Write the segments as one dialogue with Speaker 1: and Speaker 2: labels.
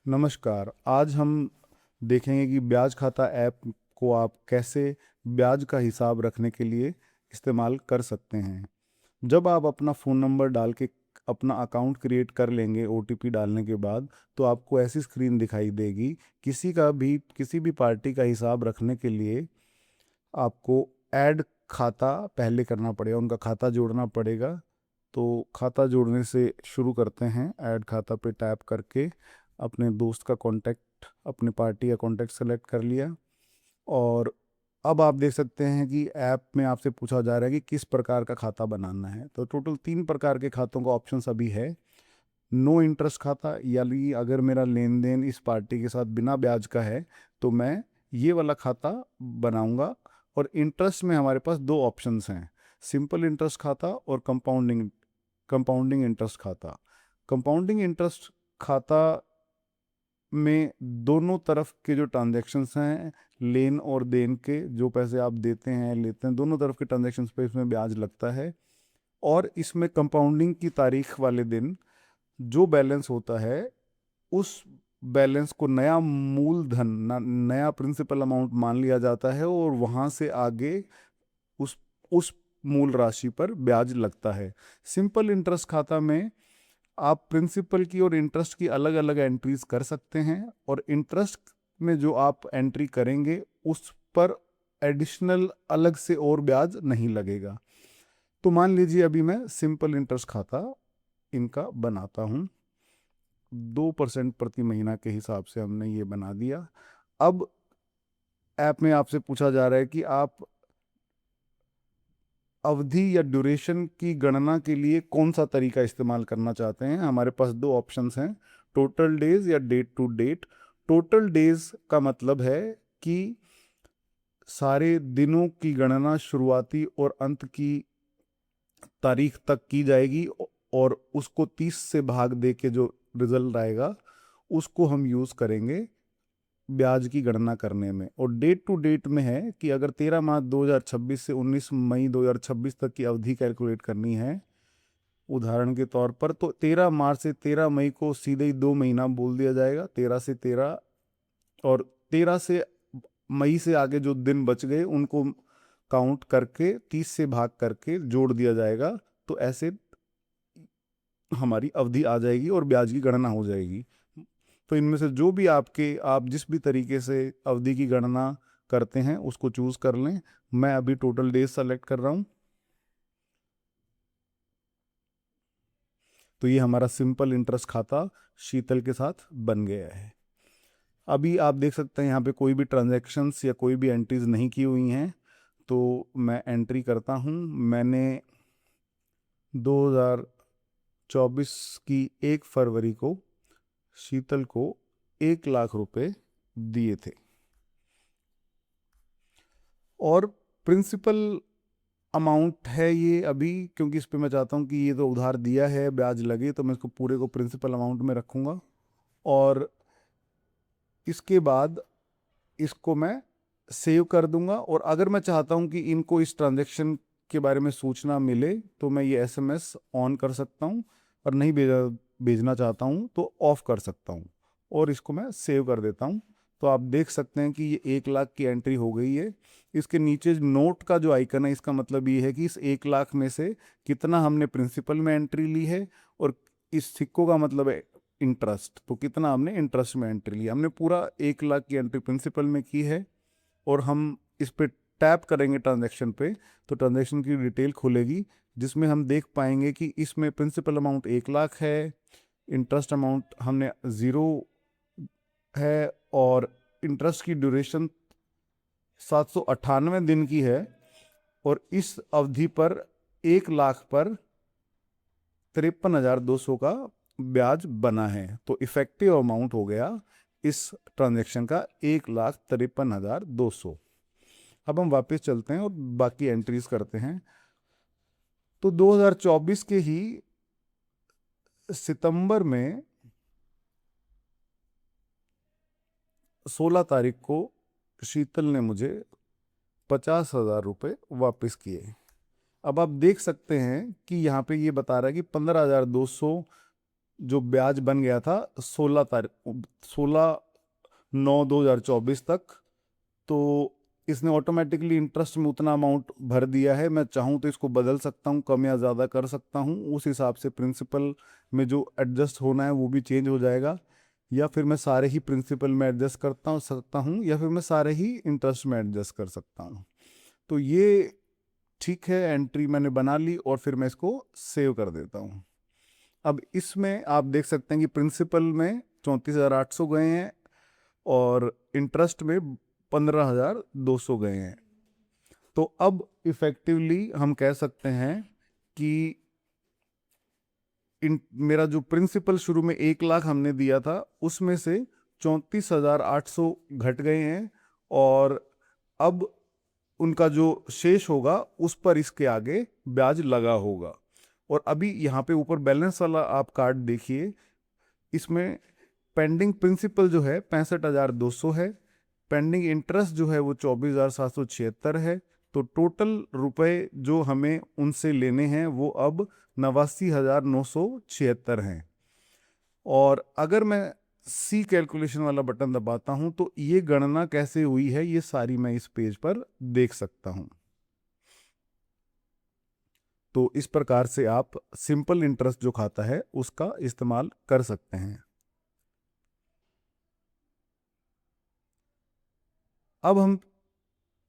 Speaker 1: नमस्कार। आज हम देखेंगे कि ब्याज खाता ऐप को आप कैसे ब्याज का हिसाब रखने के लिए इस्तेमाल कर सकते हैं। जब आप अपना फ़ोन नंबर डाल के अपना अकाउंट क्रिएट कर लेंगे ओटीपी डालने के बाद, तो आपको ऐसी स्क्रीन दिखाई देगी। किसी भी पार्टी का हिसाब रखने के लिए आपको ऐड खाता पहले करना पड़ेगा, उनका खाता जोड़ना पड़ेगा। तो खाता जोड़ने से शुरू करते हैं। ऐड खाता पे टैप करके अपने दोस्त का कांटेक्ट, अपने पार्टी का कांटेक्ट सेलेक्ट कर लिया। और अब आप देख सकते हैं कि ऐप में आपसे पूछा जा रहा है कि किस प्रकार का खाता बनाना है। तो टोटल 3 प्रकार के खातों का ऑप्शन अभी है। नो इंटरेस्ट खाता, यानी अगर मेरा लेन देन इस पार्टी के साथ बिना ब्याज का है तो मैं ये वाला खाता बनाऊंगा। और इंटरेस्ट में हमारे पास 2 ऑप्शंस हैं, सिंपल इंटरेस्ट खाता और कंपाउंडिंग इंटरेस्ट खाता। कंपाउंडिंग इंटरेस्ट खाता में दोनों तरफ के जो ट्रांजैक्शंस हैं, लेन और देन के, जो पैसे आप देते हैं लेते हैं, दोनों तरफ के ट्रांजैक्शंस पे इसमें ब्याज लगता है। और इसमें कंपाउंडिंग की तारीख वाले दिन जो बैलेंस होता है, उस बैलेंस को नया मूलधन नया प्रिंसिपल अमाउंट मान लिया जाता है और वहाँ से आगे उस मूल राशि पर ब्याज लगता है। सिंपल इंटरेस्ट खाता में आप प्रिंसिपल की और इंटरेस्ट की अलग अलग एंट्रीज कर सकते हैं, और इंटरेस्ट में जो आप एंट्री करेंगे उस पर एडिशनल अलग से और ब्याज नहीं लगेगा। तो मान लीजिए अभी मैं सिंपल इंटरेस्ट खाता इनका बनाता हूँ। 2% प्रति महीना के हिसाब से हमने ये बना दिया। अब ऐप में आपसे पूछा जा रहा है कि आप अवधि या ड्यूरेशन की गणना के लिए कौन सा तरीका इस्तेमाल करना चाहते हैं। हमारे पास 2 ऑप्शंस हैं, टोटल डेज या date to date. Total days का मतलब है कि सारे दिनों की गणना शुरुआती और अंत की तारीख तक की जाएगी, और उसको 30 से भाग दे के जो रिजल्ट आएगा उसको हम यूज़ करेंगे ब्याज की गणना करने में। और डेट टू डेट में है कि अगर 13 मार्च 2026 से 19 मई 2026 तक की अवधि कैलकुलेट करनी है, उदाहरण के तौर पर, तो 13 मार्च से 13 मई को सीधे ही 2 महीना बोल दिया जाएगा, 13 से 13। और 13 से मई से आगे जो दिन बच गए उनको काउंट करके 30 से भाग करके जोड़ दिया जाएगा। तो ऐसे हमारी अवधि आ जाएगी और ब्याज की गणना हो जाएगी। तो इनमें से जो भी आप जिस भी तरीके से अवधि की गणना करते हैं उसको चूज कर लें। मैं अभी टोटल डेज सेलेक्ट कर रहा हूं। तो ये हमारा सिंपल इंटरेस्ट खाता शीतल के साथ बन गया है। अभी आप देख सकते हैं यहाँ पे कोई भी ट्रांजैक्शंस या कोई भी एंट्रीज नहीं की हुई हैं। तो मैं एंट्री करता हूँ। मैंने 2024 की 1 फरवरी को शीतल को 1 लाख रुपए दिए थे। और प्रिंसिपल अमाउंट है ये अभी, क्योंकि इस पे मैं चाहता हूँ कि ये तो उधार दिया है, ब्याज लगे, तो मैं इसको पूरे को प्रिंसिपल अमाउंट में रखूँगा। और इसके बाद इसको मैं सेव कर दूंगा। और अगर मैं चाहता हूँ कि इनको इस ट्रांजैक्शन के बारे में सूचना मिले तो मैं ये एसएमएस ऑन कर सकता हूँ, और नहीं भेजना चाहता हूँ तो ऑफ कर सकता हूँ। और इसको मैं सेव कर देता हूँ। तो आप देख सकते हैं कि ये 1 लाख की एंट्री हो गई है। इसके नीचे नोट का जो आइकन है, इसका मतलब ये है कि इस 1 लाख में से कितना हमने प्रिंसिपल में एंट्री ली है, और इस सिक्कों का मतलब है इंटरेस्ट, तो कितना हमने इंटरेस्ट में एंट्री लिया। हमने पूरा 1 लाख की एंट्री प्रिंसिपल में की है। और हम इस पे टैप करेंगे ट्रांजैक्शन पे, तो ट्रांजैक्शन की डिटेल खुलेगी, जिसमें हम देख पाएंगे कि इसमें प्रिंसिपल अमाउंट 1 लाख है, इंटरेस्ट अमाउंट हमने 0 है, और इंटरेस्ट की ड्यूरेशन 798 दिन की है। और इस अवधि पर 1 लाख पर 53,200 का ब्याज बना है। तो इफेक्टिव अमाउंट हो गया इस ट्रांजैक्शन का 1,53,200। अब हम वापस चलते हैं और बाकी एंट्रीज करते हैं। तो 2024 के ही सितंबर में 16 तारीख को शीतल ने मुझे 50,000 रुपये वापस किए। अब आप देख सकते हैं कि यहाँ पे ये बता रहा है कि 15,200 जो ब्याज बन गया था 16/9/2024 तक। तो इसने ऑटोमेटिकली इंटरेस्ट में उतना अमाउंट भर दिया है। मैं चाहूँ तो इसको बदल सकता हूँ, कम या ज़्यादा कर सकता हूँ, उस हिसाब से प्रिंसिपल में जो एडजस्ट होना है वो भी चेंज हो जाएगा। या फिर मैं सारे ही प्रिंसिपल में एडजस्ट करता सकता हूँ, या फिर मैं सारे ही इंटरेस्ट में एडजस्ट कर सकता हूँ। तो ये ठीक है, एंट्री मैंने बना ली और फिर मैं इसको सेव कर देता हूँ। अब इसमें आप देख सकते हैं कि प्रिंसिपल में 34,800 गए हैं और इंटरेस्ट में 15,200 गए हैं। तो अब इफेक्टिवली हम कह सकते हैं कि मेरा जो प्रिंसिपल शुरू में 1 लाख हमने दिया था, उसमें से 34,800 घट गए हैं और अब उनका जो शेष होगा उस पर इसके आगे ब्याज लगा होगा। और अभी यहाँ पे ऊपर बैलेंस वाला आप कार्ड देखिए, इसमें पेंडिंग प्रिंसिपल जो है 65,200 है, पेंडिंग इंटरेस्ट जो है वो 24,776 है। तो टोटल रुपए जो हमें उनसे लेने हैं वो अब 89,976 हैं। और अगर मैं सी कैलकुलेशन वाला बटन दबाता हूं तो ये गणना कैसे हुई है ये सारी मैं इस पेज पर देख सकता हूं। तो इस प्रकार से आप सिंपल इंटरेस्ट जो खाता है उसका इस्तेमाल कर सकते हैं। अब हम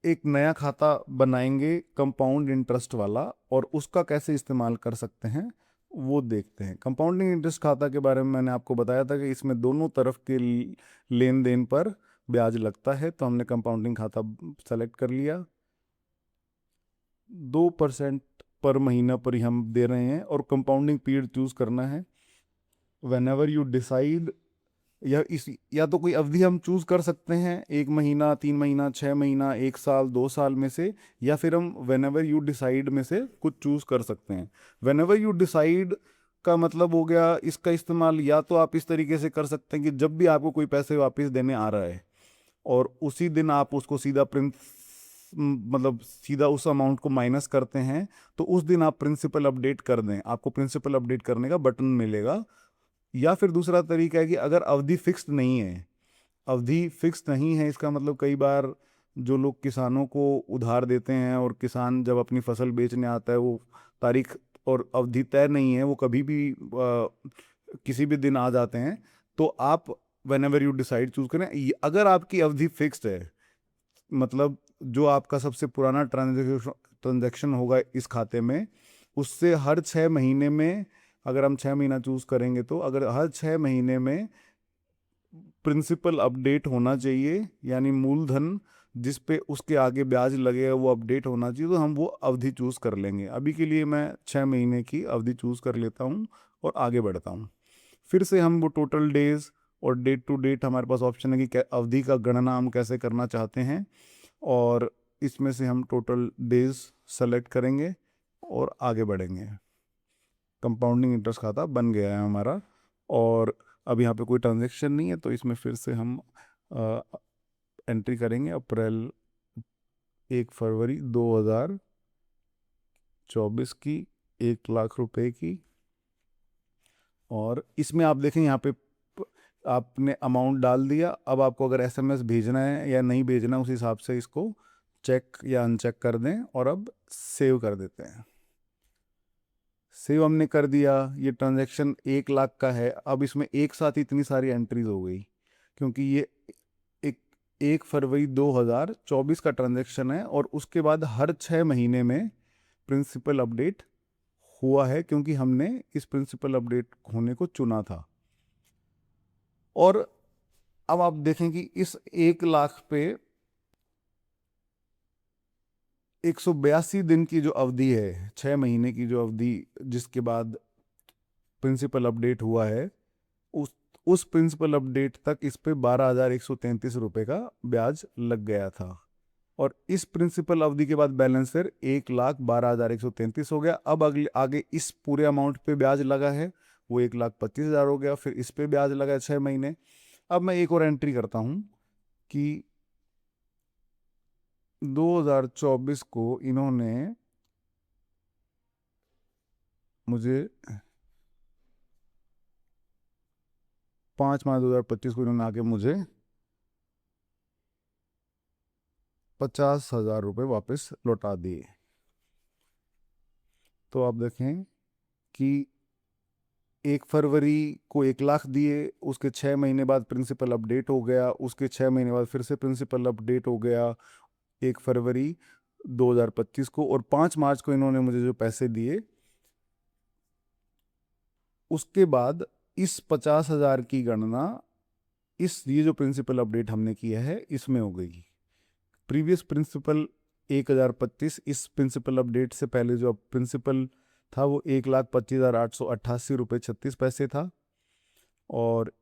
Speaker 1: एक नया खाता बनाएंगे कंपाउंड इंटरेस्ट वाला, और उसका कैसे इस्तेमाल कर सकते हैं वो देखते हैं। कंपाउंडिंग इंटरेस्ट खाता के बारे में मैंने आपको बताया था कि इसमें दोनों तरफ के लेन देन पर ब्याज लगता है। तो हमने कंपाउंडिंग खाता सेलेक्ट कर लिया, 2% पर महीना पर ही हम दे रहे हैं और कंपाउंडिंग पीरियड चूज करना है। वेन एवर यू डिसाइड, या तो कोई अवधि हम चूज कर सकते हैं, 1 महीना, 3 महीना, 6 महीना, 1 साल, 2 साल में से, या फिर हम वेन एवर यू डिसाइड में से कुछ चूज कर सकते हैं। वेन एवर यू डिसाइड का मतलब हो गया, इसका इस्तेमाल या तो आप इस तरीके से कर सकते हैं कि जब भी आपको कोई पैसे वापस देने आ रहा है और उसी दिन आप उसको सीधा मतलब सीधा उस अमाउंट को माइनस करते हैं, तो उस दिन आप प्रिंसिपल अपडेट कर दें, आपको प्रिंसिपल अपडेट करने का बटन मिलेगा। या फिर दूसरा तरीका है कि अगर अवधि फिक्स्ड नहीं है, अवधि फिक्स नहीं है इसका मतलब कई बार जो लोग किसानों को उधार देते हैं और किसान जब अपनी फसल बेचने आता है, वो तारीख और अवधि तय नहीं है, वो कभी भी किसी भी दिन आ जाते हैं। तो आप when ever you decide choose करें। अगर आपकी अवधि फिक्स्ड है, मतलब जो आपका सबसे पुराना ट्रांजैक्शन होगा इस खाते में, उससे हर 6 महीने में, अगर हम 6 महीना चूज करेंगे तो अगर हर 6 महीने में प्रिंसिपल अपडेट होना चाहिए, यानी मूलधन जिस पे उसके आगे ब्याज लगेगा वो अपडेट होना चाहिए, तो हम वो अवधि चूज कर लेंगे। अभी के लिए मैं 6 महीने की अवधि चूज कर लेता हूँ और आगे बढ़ता हूँ। फिर से हम वो टोटल डेज और डेट टू डेट हमारे पास ऑप्शन है कि अवधि का गणना हम कैसे करना चाहते हैं, और इसमें से हम टोटल डेज सेलेक्ट करेंगे और आगे बढ़ेंगे। कंपाउंडिंग इंटरेस्ट खाता बन गया है हमारा, और अब यहाँ पे कोई ट्रांजैक्शन नहीं है, तो इसमें फिर से हम एंट्री करेंगे अप्रैल 1 फरवरी 2024 की, 1 लाख रुपए की। और इसमें आप देखें यहाँ पे आपने अमाउंट डाल दिया। अब आपको अगर एसएमएस भेजना है या नहीं भेजना, उस हिसाब से इसको चेक या अनचेक कर दें और अब सेव कर देते हैं। सेव हमने कर दिया। ये ट्रांजैक्शन 1 लाख का है। अब इसमें एक साथ ही इतनी सारी एंट्रीज हो गई, क्योंकि ये एक 1 फरवरी 2024 का ट्रांजैक्शन है और उसके बाद हर 6 महीने में प्रिंसिपल अपडेट हुआ है, क्योंकि हमने इस प्रिंसिपल अपडेट होने को चुना था। और अब आप देखें कि इस 1 लाख पे 182 दिन की जो अवधि है, 6 महीने की जो अवधि जिसके बाद प्रिंसिपल अपडेट हुआ है, उस उस प्रिंसिपल अपडेट तक इस पे 12,133 रुपए का ब्याज लग गया था। और इस प्रिंसिपल अवधि के बाद बैलेंस फिर 1,12,133 हो गया। अब अगले आगे इस पूरे अमाउंट पे ब्याज लगा है, वो 1,25,000 हो गया। फिर इस पे ब्याज लगा है 6 महीने। अब मैं एक और एंट्री करता हूँ कि 2024 को इन्होंने मुझे 5 मार्च 2025 को इन्होंने आके मुझे 50,000 रुपये वापस लौटा दिए। तो आप देखें कि 1 फरवरी को 1 लाख दिए, उसके 6 महीने बाद प्रिंसिपल अपडेट हो गया, उसके 6 महीने बाद फिर से प्रिंसिपल अपडेट हो गया 1 फरवरी 2025 को, और 5 मार्च को इन्होंने मुझे जो पैसे दिए, उसके बाद इस 50,000 की गणना ये जो प्रिंसिपल अपडेट हमने किया है इसमें हो गई। प्रीवियस प्रिंसिपल 1,025, इस प्रिंसिपल अपडेट से पहले जो प्रिंसिपल था वो 1,25,888 रुपये 36 पैसे था, और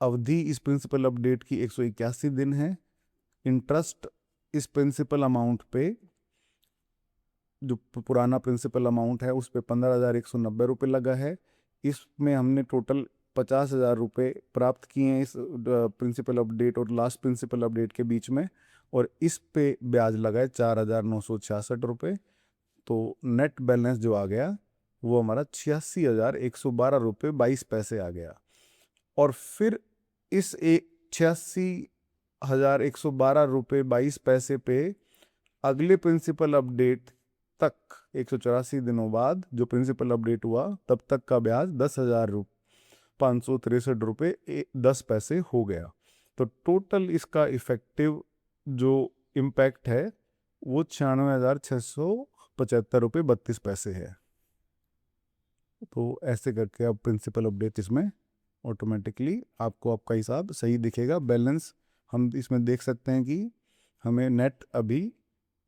Speaker 1: अवधि इस प्रिंसिपल अपडेट की 181 दिन है। इंटरेस्ट इस प्रिंसिपल अमाउंट पे, जो पुराना प्रिंसिपल अमाउंट है उस पे 15,190 रुपये लगा है। इसमें हमने टोटल 50,000 रुपये प्राप्त किए हैं इस प्रिंसिपल अपडेट और लास्ट प्रिंसिपल अपडेट के बीच में, और इस पे ब्याज लगा है 4,966 रुपये। तो नेट बैलेंस जो आ गया वो हमारा 86,112 रुपये 22 पैसे आ गया। और फिर इस 86,112 रुपये 22 पैसे पे अगले प्रिंसिपल अपडेट तक 184 दिनों बाद जो प्रिंसिपल अपडेट हुआ तब तक का ब्याज 10,563 रुपये 10 पैसे हो गया। तो टोटल इसका इफेक्टिव जो इम्पैक्ट है वो 96,675 रुपये 32 पैसे है। तो ऐसे करके अब प्रिंसिपल अपडेट इसमें ऑटोमेटिकली आपको आपका हिसाब सही दिखेगा। बैलेंस हम इसमें देख सकते हैं कि हमें नेट अभी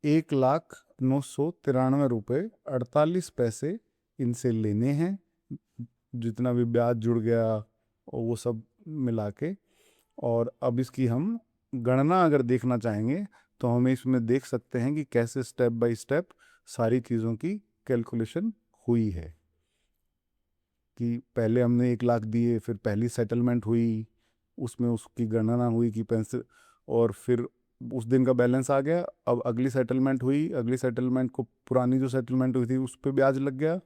Speaker 1: 1,993 रुपये 48 पैसे इनसे लेने हैं, जितना भी ब्याज जुड़ गया और वो सब मिला के। और अब इसकी हम गणना अगर देखना चाहेंगे तो हमें इसमें देख सकते हैं कि कैसे स्टेप बाय स्टेप सारी चीज़ों की कैलकुलेशन हुई है। कि पहले हमने 1 लाख दिए, फिर पहली सेटलमेंट हुई, उसमें उसकी गणना हुई कि पैसे, और फिर उस दिन का बैलेंस आ गया। अब अगली सेटलमेंट हुई, अगली सेटलमेंट को पुरानी जो सेटलमेंट हुई थी उस पर ब्याज लग गया,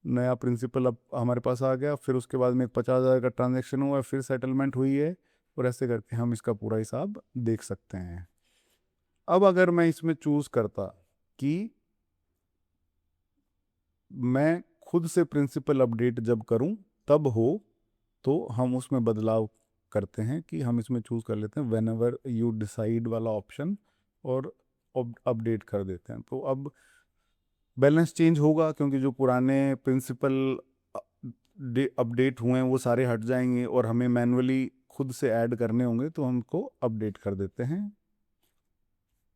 Speaker 1: नया प्रिंसिपल अब हमारे पास आ गया। फिर उसके बाद में 50,000 का ट्रांजैक्शन हुआ, फिर सेटलमेंट हुई है, और ऐसे करके हम इसका पूरा हिसाब देख सकते हैं। अब अगर मैं इसमें चूज करता कि मैं खुद से प्रिंसिपल अपडेट जब करूं तब हो, तो हम उसमें बदलाव करते हैं कि हम इसमें चूज कर लेते हैं व्हेन एवर यू डिसाइड वाला ऑप्शन, और अपडेट कर देते हैं। तो अब बैलेंस चेंज होगा क्योंकि जो पुराने प्रिंसिपल अपडेट हुए हैं वो सारे हट जाएंगे और हमें मैन्युअली खुद से ऐड करने होंगे, तो हमको अपडेट कर देते हैं।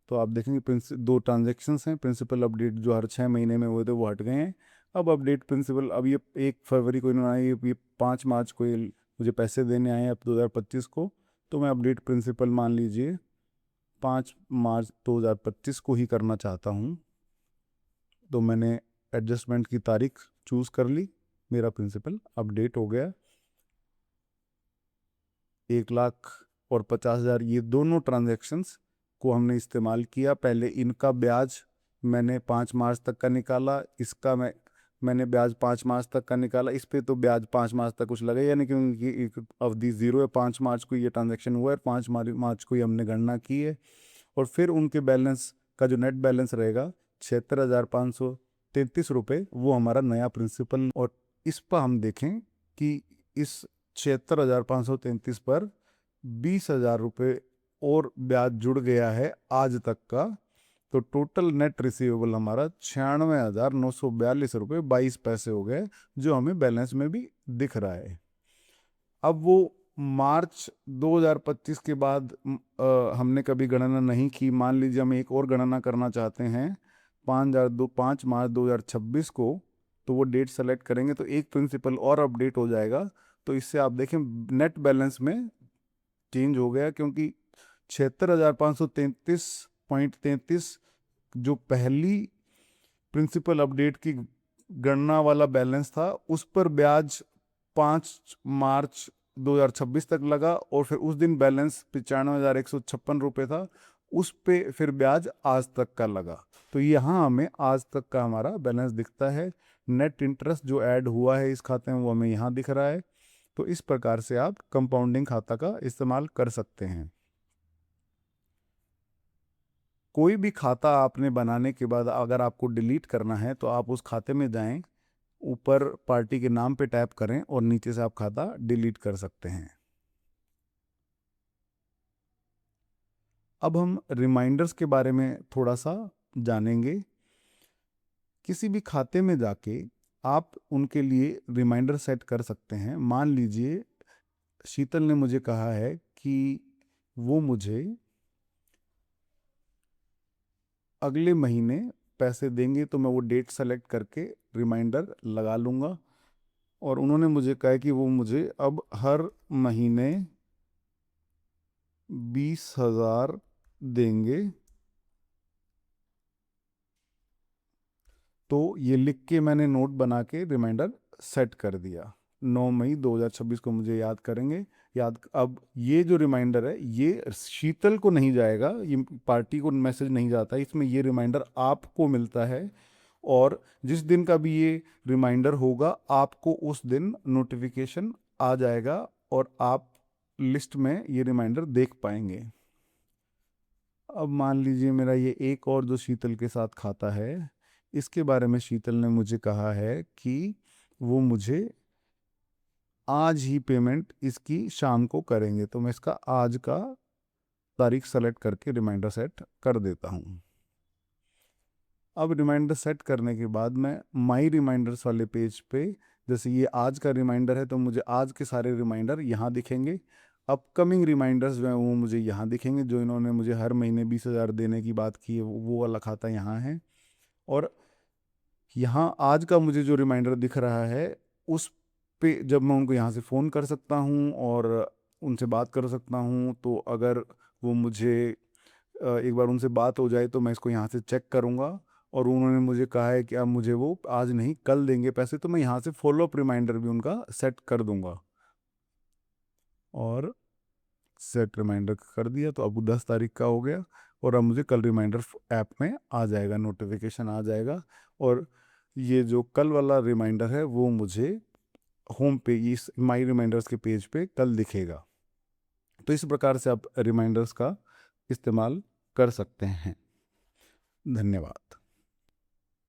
Speaker 1: तो आप देखेंगे 2 ट्रांजेक्शन्स हैं, प्रिंसिपल अपडेट जो हर 6 महीने में हुए थे वो हट गए हैं। अब अपडेट प्रिंसिपल, अब ये 1 फरवरी को इन्होंने आए, ये 5 मार्च को ये मुझे पैसे देने आए हैं अब 2025 को, तो मैं अपडेट प्रिंसिपल मान लीजिए 5 मार्च 2025 को ही करना चाहता हूँ। तो मैंने एडजस्टमेंट की तारीख चूज़ कर ली, मेरा प्रिंसिपल अपडेट हो गया। 1,50,000 और 50,000 ये दोनों ट्रांजैक्शंस को हमने इस्तेमाल किया। पहले इनका ब्याज मैंने 5 मार्च तक का निकाला, इसका मैंने ब्याज 5 मार्च तक का निकाला। इस पे तो ब्याज 5 मार्च तक कुछ लगा, यानी कि उनकी अवधि 0 है। 5 मार्च को ये ट्रांजैक्शन हुआ है, 5 मार्च को ही हमने गणना की है। और फिर उनके बैलेंस का जो नेट बैलेंस रहेगा 76,533 रुपये, वो हमारा नया प्रिंसिपल। और इस पर हम देखें कि इस 76,533 पर 20,000 रुपये और ब्याज जुड़ गया है आज तक का। तो टोटल नेट रिसीवेबल हमारा 96,942 रुपये 22 पैसे हो गए, जो हमें बैलेंस में भी दिख रहा है। अब वो मार्च 2025 के बाद हमने कभी गणना नहीं की। मान लीजिए हम एक और गणना करना चाहते हैं 5 मार्च 2026 को, तो वो डेट सेलेक्ट करेंगे तो एक प्रिंसिपल और अपडेट हो जाएगा। तो इससे आप देखें नेट बैलेंस में चेंज हो गया, क्योंकि 76,533.33 जो पहली प्रिंसिपल अपडेट की गणना वाला बैलेंस था उस पर ब्याज 5 मार्च 2026 तक लगा, और फिर उस दिन बैलेंस 95,156 रुपये था, उस पे फिर ब्याज आज तक का लगा। तो यहाँ हमें आज तक का हमारा बैलेंस दिखता है। नेट इंटरेस्ट जो ऐड हुआ है इस खाते में वो हमें यहाँ दिख रहा है। तो इस प्रकार से आप कंपाउंडिंग खाता का इस्तेमाल कर सकते हैं। कोई भी खाता आपने बनाने के बाद अगर आपको डिलीट करना है तो आप उस खाते में जाएं, ऊपर पार्टी के नाम पे टैप करें और नीचे से आप खाता डिलीट कर सकते हैं। अब हम रिमाइंडर्स के बारे में थोड़ा सा जानेंगे। किसी भी खाते में जाके आप उनके लिए रिमाइंडर सेट कर सकते हैं। मान लीजिए शीतल ने मुझे कहा है कि वो मुझे अगले महीने पैसे देंगे, तो मैं वो डेट सेलेक्ट करके रिमाइंडर लगा लूँगा। और उन्होंने मुझे कहा है कि वो मुझे अब हर महीने 20,000 देंगे, तो ये लिख के मैंने नोट बना के रिमाइंडर सेट कर दिया। 9 मई 2026 को मुझे याद करेंगे। याद, अब ये जो रिमाइंडर है ये शीतल को नहीं जाएगा, ये पार्टी को मैसेज नहीं जाता, इसमें ये रिमाइंडर आपको मिलता है। और जिस दिन का भी ये रिमाइंडर होगा आपको उस दिन नोटिफिकेशन आ जाएगा और आप लिस्ट में ये रिमाइंडर देख पाएंगे। अब मान लीजिए मेरा ये एक और जो शीतल के साथ खाता है, इसके बारे में शीतल ने मुझे कहा है कि वो मुझे आज ही पेमेंट इसकी शाम को करेंगे, तो मैं इसका आज का तारीख सेलेक्ट करके रिमाइंडर सेट कर देता हूँ। अब रिमाइंडर सेट करने के बाद मैं माई रिमाइंडर्स वाले पेज पे, जैसे ये आज का रिमाइंडर है तो मुझे आज के सारे रिमाइंडर यहाँ दिखेंगे। अपकमिंग रिमाइंडर्स जो हैं वो मुझे यहाँ दिखेंगे, जो इन्होंने मुझे हर महीने 20,000 देने की बात की है वो वाला खाता यहाँ है। और यहाँ आज का मुझे जो रिमाइंडर दिख रहा है उस पे जब मैं उनको यहाँ से फ़ोन कर सकता हूँ और उनसे बात कर सकता हूँ, तो अगर वो मुझे एक बार उनसे बात हो जाए तो मैं इसको यहाँ से चेक करूँगा। और उन्होंने मुझे कहा है कि अब मुझे वो आज नहीं कल देंगे पैसे, तो मैं यहाँ से फॉलो अप रिमाइंडर भी उनका सेट कर दूँगा। और सेट रिमाइंडर कर दिया तो अब 10 तारीख का हो गया और अब मुझे कल रिमाइंडर ऐप में आ जाएगा, नोटिफिकेशन आ जाएगा। और ये जो कल वाला रिमाइंडर है वो मुझे होम पे, इस माई रिमाइंडर्स के पेज पे कल दिखेगा। तो इस प्रकार से आप रिमाइंडर्स का इस्तेमाल कर सकते हैं। धन्यवाद।